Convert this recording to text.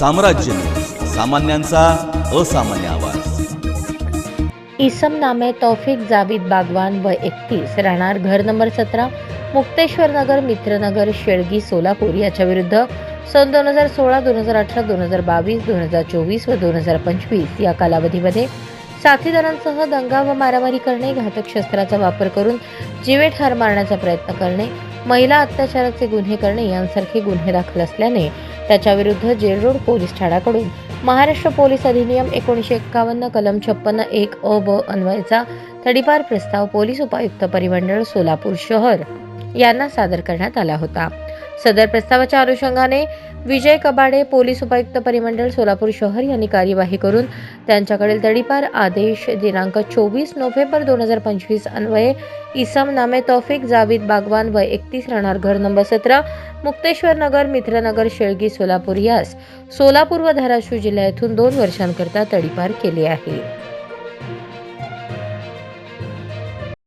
साम्राज्य न्यूज, सामान्यांचा असामान्य आवाज। इसम नामे तौफिक जावेद बागवान वय 31 राहणार घर नंबर 17 मुक्तेश्वर नगर मित्रनगर शेळगी सोलापूर याच्या विरुद्ध सन 2016, 2018, 2022, 2024 व 2025 या कालावधीमध्ये साथीदारांसह दंगा व मारामारी करणे, घातक शस्त्राचा वापर करून जीवे ठार मारण्याचा प्रयत्न करणे, महिला अत्याचाराचे गुन्हे करणे यांसारखे गुन्हे दाखल असल्याने त्याच्याविरुद्ध जेल रोड पोलीस ठाण्याकडून महाराष्ट्र पोलीस अधिनियम 1951 कलम 56(1) अ ब अन्वयचा तडीपार प्रस्ताव पोलीस उपायुक्त परिमंडळ सोलापूर शहर यांना सादर करण्यात आला होता। सदर प्रस्तावाच्या अनुषंगाने विजय कबाडे पोलीस उपायुक्त परिमंडळ सोलापूर शहर यांनी कार्यवाही करून त्यांच्याकडील तडीपार आदेश दिनांक 24 नोव्हेंबर 2025 अन्वये इसम नामे तौफिक जावेद बागवान वय 31 राहणार घर नंबर 17 मुक्तेश्वर नगर मित्रनगर शेळगी सोलापूर यास सोलापूर व धाराशिव जिल्ह्यातून 2 वर्षांकरता तडीपार केले आहे।